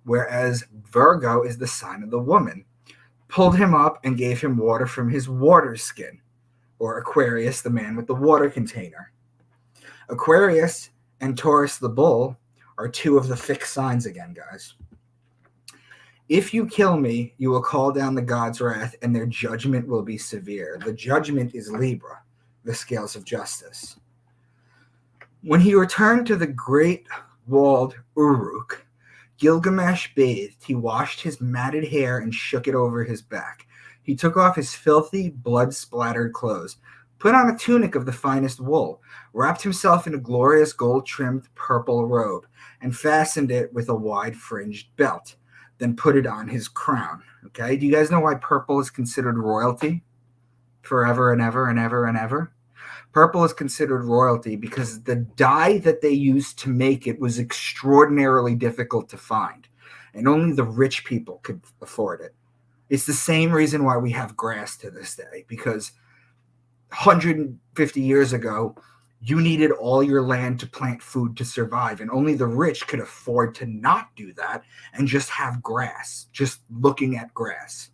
whereas Virgo is the sign of the woman, pulled him up and gave him water from his water skin, or Aquarius, the man with the water container. Aquarius and Taurus the bull are 2 of the fixed signs again, guys. If you kill me, you will call down the God's wrath, and their judgment will be severe. The judgment is Libra, the scales of justice. When he returned to the great walled Uruk, Gilgamesh bathed. He washed his matted hair and shook it over his back. He took off his filthy, blood-splattered clothes, put on a tunic of the finest wool, wrapped himself in a glorious gold-trimmed purple robe, and fastened it with a wide-fringed belt, then put it on his crown. Okay, do you guys know why purple is considered royalty? Forever and ever and ever and ever? Purple is considered royalty because the dye that they used to make it was extraordinarily difficult to find, and only the rich people could afford it. It's the same reason why we have grass to this day, because 150 years ago, you needed all your land to plant food to survive, and only the rich could afford to not do that and just have grass, just looking at grass.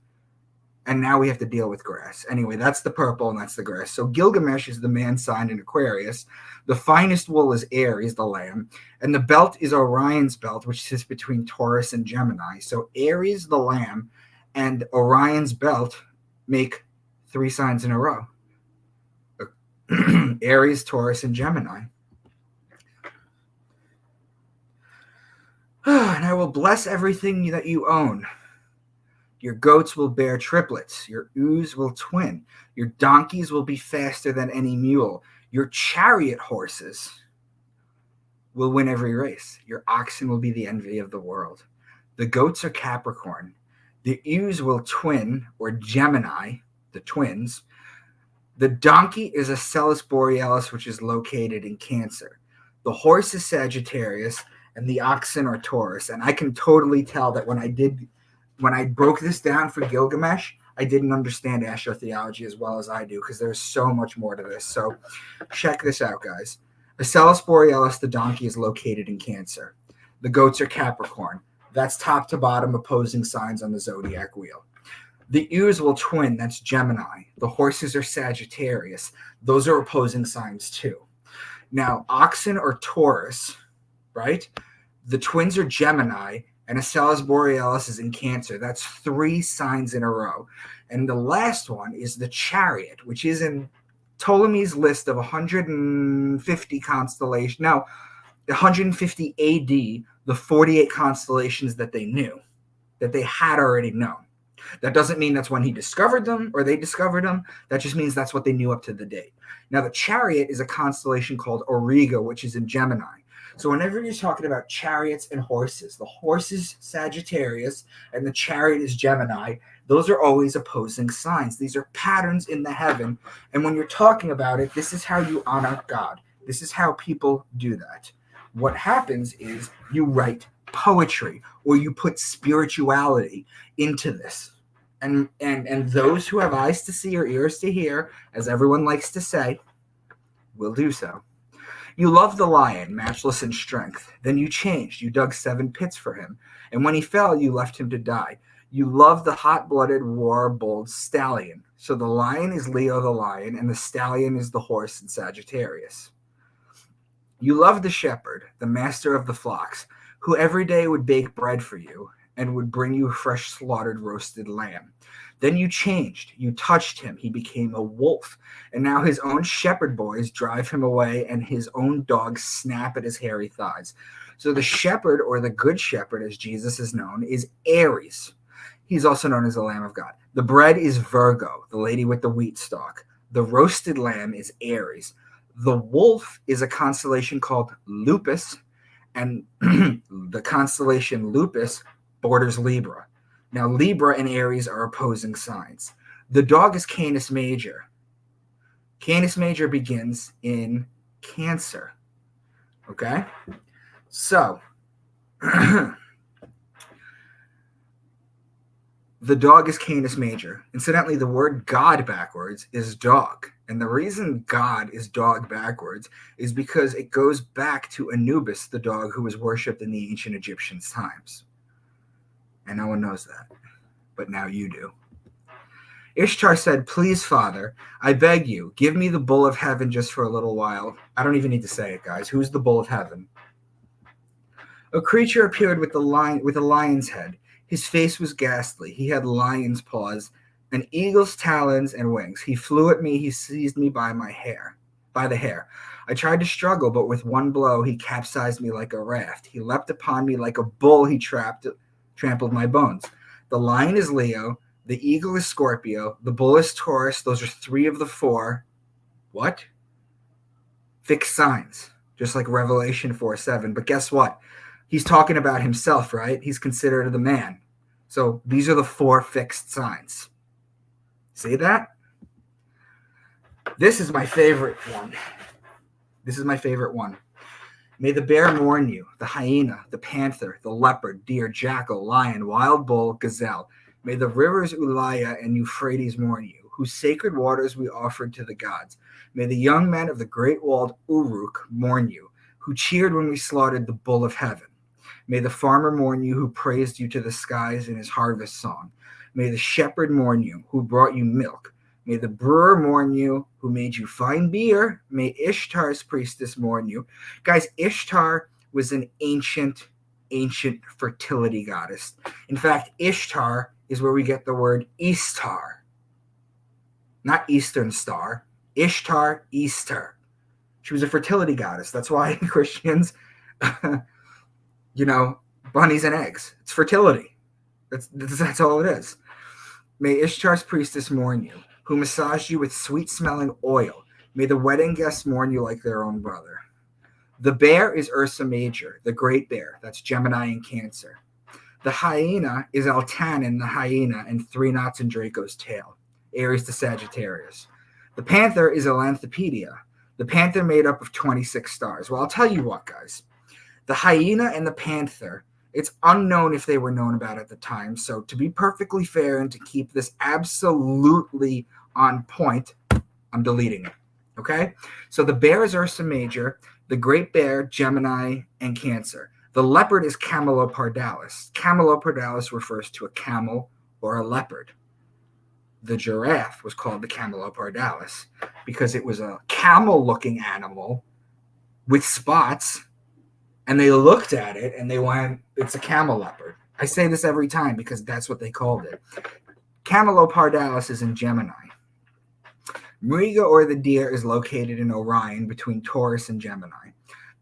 And now we have to deal with grass. Anyway, that's the purple and that's the grass. So Gilgamesh is the man sign in Aquarius. The finest wool is Aries, the lamb. And the belt is Orion's belt, which sits between Taurus and Gemini. So Aries, the lamb, and Orion's belt make 3 signs in a row. Aries, Taurus, and Gemini. And I will bless everything that you own. Your goats will bear triplets. Your ewes will twin. Your donkeys will be faster than any mule. Your chariot horses will win every race. Your oxen will be the envy of the world. The goats are Capricorn. The ewes will twin, or Gemini, the twins. The donkey is a Celis Borealis, which is located in Cancer. The horse is Sagittarius, and the oxen are Taurus. And I can totally tell that when I broke this down for Gilgamesh, I didn't understand astrotheology as well as I do, because there's so much more to this. So check this out, guys. A Celis Borealis, the donkey, is located in Cancer. The goats are Capricorn. That's top to bottom opposing signs on the zodiac wheel. The ewes will twin, that's Gemini. The horses are Sagittarius. Those are opposing signs too. Now, oxen are Taurus, right? The twins are Gemini, and Acellus Borealis is in Cancer. That's 3 signs in a row. And the last one is the Chariot, which is in Ptolemy's list of 150 constellations. Now, 150 AD, the 48 constellations that they knew, that they had already known. That doesn't mean that's when he discovered them or they discovered them. That just means that's what they knew up to the date. Now, the Chariot is a constellation called Auriga, which is in Gemini. So whenever you're talking about chariots and horses, the horse is Sagittarius and the chariot is Gemini. Those are always opposing signs. These are patterns in the heaven. And when you're talking about it, this is how you honor God. This is how people do that. What happens is you write poetry or you put spirituality into this. And those who have eyes to see or ears to hear, as everyone likes to say, will do so. You loved the lion, matchless in strength. Then you changed. You dug 7 pits for him. And when he fell, you left him to die. You loved the hot-blooded, war-bold stallion. So the lion is Leo the lion, and the stallion is the horse in Sagittarius. You loved the shepherd, the master of the flocks, who every day would bake bread for you and would bring you fresh slaughtered roasted lamb. Then you changed. You touched him. He became a wolf. And now his own shepherd boys drive him away and his own dogs snap at his hairy thighs. So the shepherd, or the good shepherd as Jesus is known, is Aries. He's also known as the Lamb of God. The bread is Virgo, the lady with the wheat stalk. The roasted lamb is Aries. The wolf is a constellation called Lupus, and the constellation Lupus borders Libra. Now, Libra and Aries are opposing signs. The dog is Canis Major. Canis Major begins in Cancer. Okay? So, the dog is Canis Major. Incidentally, the word God backwards is dog. And the reason God is dog backwards is because it goes back to Anubis, the dog who was worshipped in the ancient Egyptians' times. And no one knows that, but now you do. Ishtar said, "Please, Father, I beg you, give me the bull of heaven just for a little while." I don't even need to say it, guys. Who's the bull of heaven? A creature appeared with a lion's head. His face was ghastly. He had lion's paws, an eagle's talons and wings. He flew at me. He seized me by the hair. I tried to struggle, but with one blow, he capsized me like a raft. He leapt upon me like a bull. He trampled my bones. The lion is Leo. The eagle is Scorpio. The bull is Taurus. Those are 3 of the 4. What? Fixed signs, just like Revelation 4:7. But guess what? He's talking about himself, right? He's considered the man. So these are the 4 fixed signs. See that? This is my favorite one. May the bear mourn you, the hyena, the panther, the leopard, deer, jackal, lion, wild bull, gazelle. May the rivers Ulaya and Euphrates mourn you, whose sacred waters we offered to the gods. May the young men of the great walled Uruk mourn you, who cheered when we slaughtered the bull of heaven. May the farmer mourn you, who praised you to the skies in his harvest song. May the shepherd mourn you, who brought you milk. May the brewer mourn you, who made you fine beer. May Ishtar's priestess mourn you. Guys, Ishtar was an ancient fertility goddess. In fact, Ishtar is where we get the word Easter. Not Eastern Star. Ishtar, Easter. She was a fertility goddess. That's why Christians, bunnies and eggs. It's fertility. That's all it is. May Ishtar's priestess mourn you, who massaged you with sweet-smelling oil. May the wedding guests mourn you like their own brother. The bear is Ursa Major, the great bear. That's Gemini and Cancer. The hyena is Altanin, the hyena, and 3 knots in Draco's tail. Aries to Sagittarius. The panther is Elanthropedia. The panther made up of 26 stars. Well, I'll tell you what, guys. The hyena and the panther, it's unknown if they were known about at the time. So to be perfectly fair and to keep this absolutely on point, I'm deleting it. Okay? So the bear is Ursa Major, the great bear, Gemini, and Cancer. The leopard is Camelopardalis. Camelopardalis refers to a camel or a leopard. The giraffe was called the Camelopardalis because it was a camel-looking animal with spots, and they looked at it and they went, it's a camel leopard. I say this every time because that's what they called it. Camelopardalis is in Gemini. Mriga, or the deer, is located in Orion between Taurus and Gemini.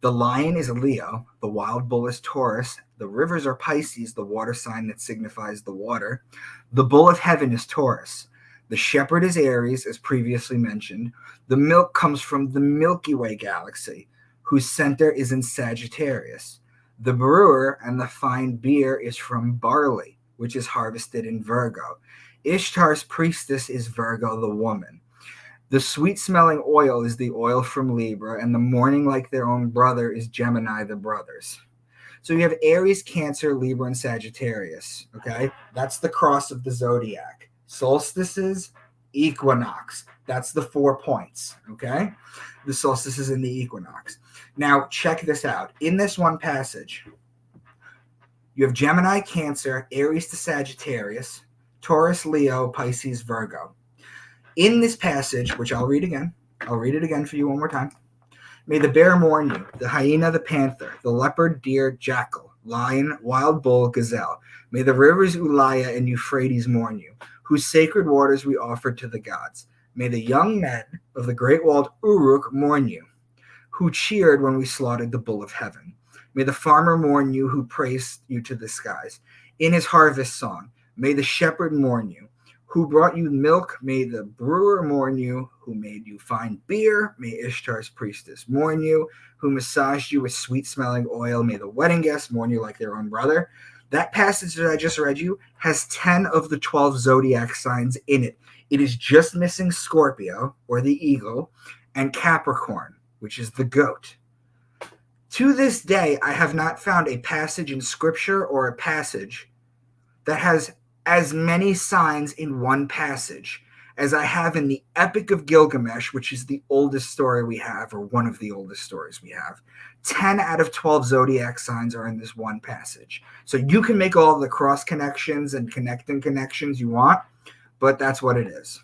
The lion is Leo, the wild bull is Taurus, the rivers are Pisces, the water sign that signifies the water. The bull of heaven is Taurus. The shepherd is Aries, as previously mentioned. The milk comes from the Milky Way galaxy, whose center is in Sagittarius. The brewer and the fine beer is from barley, which is harvested in Virgo. Ishtar's priestess is Virgo, the woman. The sweet-smelling oil is the oil from Libra, and the mourning like their own brother is Gemini, the brothers. So you have Aries, Cancer, Libra, and Sagittarius, okay? That's the cross of the zodiac. Solstices, equinox. That's the 4 points, okay? The solstices and the equinox. Now, check this out. In this one passage, you have Gemini, Cancer, Aries to Sagittarius, Taurus, Leo, Pisces, Virgo. In this passage, which I'll read it again for you one more time. May the bear mourn you, the hyena, the panther, the leopard, deer, jackal, lion, wild bull, gazelle. May the rivers Ulaya and Euphrates mourn you, whose sacred waters we offered to the gods. May the young men of the great walled Uruk mourn you, who cheered when we slaughtered the bull of heaven. May the farmer mourn you, who praised you to the skies. In his harvest song, may the shepherd mourn you, who brought you milk. May the brewer mourn you, who made you fine beer. May Ishtar's priestess mourn you, who massaged you with sweet-smelling oil. May the wedding guests mourn you like their own brother. That passage that I just read you has 10 of the 12 zodiac signs in it. It is just missing Scorpio, or the eagle, and Capricorn, which is the goat. To this day, I have not found a passage in Scripture or a passage that has as many signs in one passage as I have in the Epic of Gilgamesh, which is the oldest story we have, or one of the oldest stories we have. 10 out of 12 zodiac signs are in this one passage. So you can make all the cross connections and connecting connections you want, but that's what it is.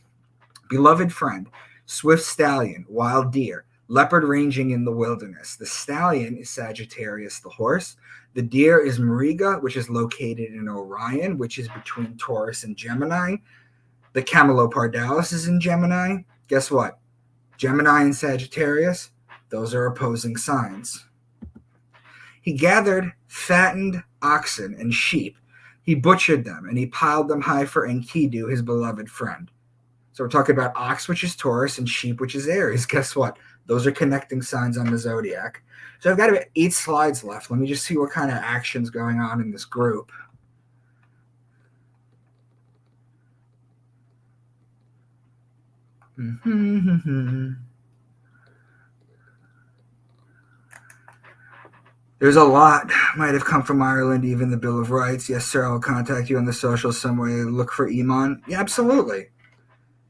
Beloved friend, swift stallion, wild deer, leopard ranging in the wilderness. The stallion is Sagittarius, the horse. The deer is Mriga, which is located in Orion, which is between Taurus and Gemini. The Camelopardalis is in Gemini. Guess what? Gemini and Sagittarius, those are opposing signs. He gathered fattened oxen and sheep. He butchered them, and he piled them high for Enkidu, his beloved friend. So we're talking about ox, which is Taurus, and sheep, which is Aries. Guess what? Those are connecting signs on the zodiac. So I've got about 8 slides left. Let me just see what kind of action's going on in this group. There's a lot. Might have come from Ireland, even the Bill of Rights. Yes, sir, I'll contact you on the social some way. Look for Iman. Yeah, absolutely.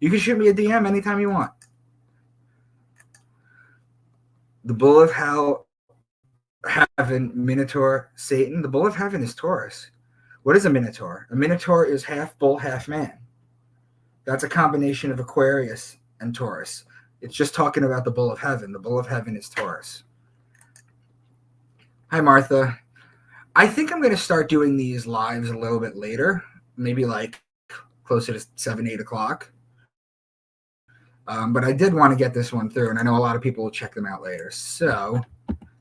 You can shoot me a DM anytime you want. The Bull of Hell, Heaven, Minotaur, Satan. The Bull of Heaven is Taurus. What is a Minotaur? A Minotaur is half bull, half man. That's a combination of Aquarius and Taurus. It's just talking about the Bull of Heaven. The Bull of Heaven is Taurus. Hi, Martha. I think I'm going to start doing these lives a little bit later, maybe like closer to 7, 8 o'clock. But I did want to get this one through, and I know a lot of people will check them out later. So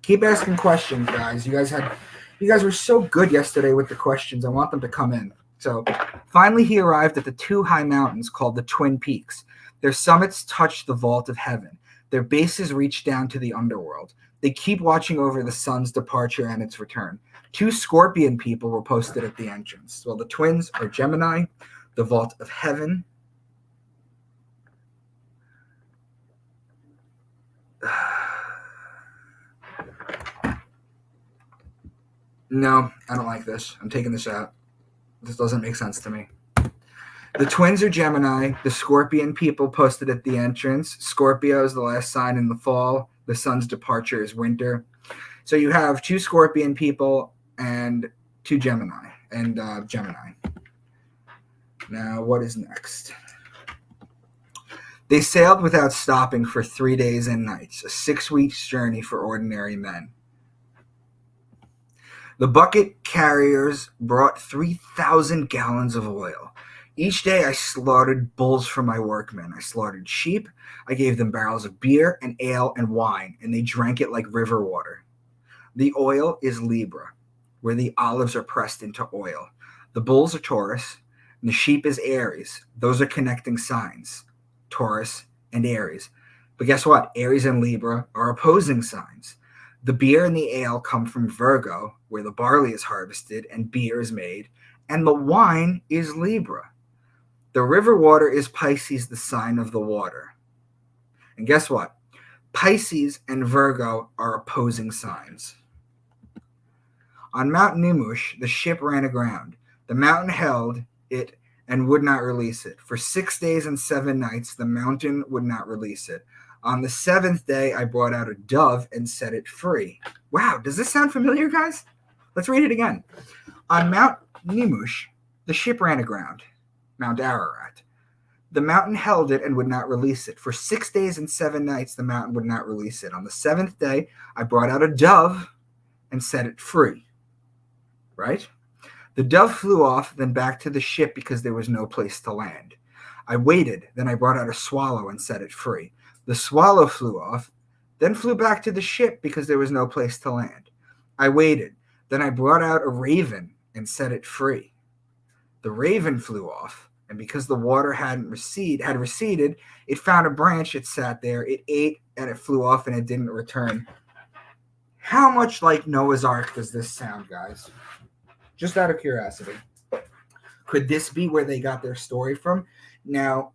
keep asking questions, guys. You guys were so good yesterday with the questions. I want them to come in. So finally, he arrived at the 2 high mountains called the Twin Peaks. Their summits touch the vault of heaven. Their bases reach down to the underworld. They keep watching over the sun's departure and its return. 2 scorpion people were posted at the entrance. Well, the twins are Gemini, the vault of heaven. No, I don't like this. I'm taking this out. This doesn't make sense to me. The twins are Gemini. The scorpion people posted at the entrance. Scorpio is the last sign in the fall. The sun's departure is winter. So you have 2 Scorpion people and 2 Gemini. Now, what is next? They sailed without stopping for 3 days and nights, a 6-week journey for ordinary men. The bucket carriers brought 3,000 gallons of oil. Each day I slaughtered bulls for my workmen. I slaughtered sheep. I gave them barrels of beer and ale and wine, and they drank it like river water. The oil is Libra, where the olives are pressed into oil. The bulls are Taurus, and the sheep is Aries. Those are connecting signs, Taurus and Aries. But guess what? Aries and Libra are opposing signs. The beer and the ale come from Virgo, where the barley is harvested and beer is made, and the wine is Libra. The river water is Pisces, the sign of the water. And guess what? Pisces and Virgo are opposing signs. On Mount Nimush, the ship ran aground. The mountain held it and would not release it. For 6 days and 7 nights, the mountain would not release it. On the 7th day, I brought out a dove and set it free. Wow, does this sound familiar, guys? Let's read it again. On Mount Nimush, the ship ran aground, Mount Ararat. The mountain held it and would not release it. For 6 days and 7 nights, the mountain would not release it. On the 7th day, I brought out a dove and set it free. Right? The dove flew off, then back to the ship because there was no place to land. I waited, then I brought out a swallow and set it free. The swallow flew off, then flew back to the ship because there was no place to land. I waited, then I brought out a raven and set it free. The raven flew off, and because the water had receded, it found a branch, it sat there, it ate, and it flew off, and it didn't return. How much like Noah's Ark does this sound, guys? Just out of curiosity. Could this be where they got their story from? Now,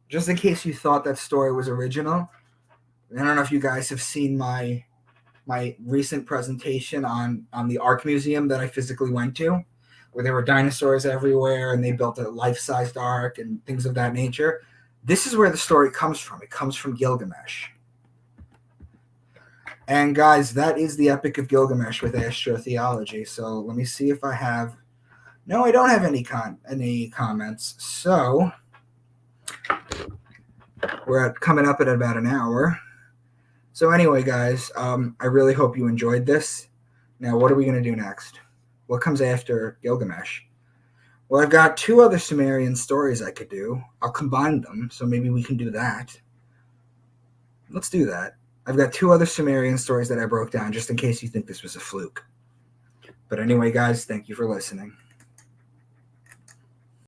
just in case you thought that story was original, I don't know if you guys have seen my recent presentation on the Ark Museum that I physically went to, where there were dinosaurs everywhere and they built a life-sized ark and things of that nature. This is where the story comes from. It comes from Gilgamesh. And guys, that is the Epic of Gilgamesh with astrotheology. So let me see if I have... No, I don't have any comments. So we're coming up at about an hour. So anyway, guys, I really hope you enjoyed this. Now, what are we going to do next? What comes after Gilgamesh? Well, I've got 2 other Sumerian stories I could do. I'll combine them, so maybe we can do that. Let's do that. I've got 2 other Sumerian stories that I broke down just in case you think this was a fluke. But anyway, guys, thank you for listening.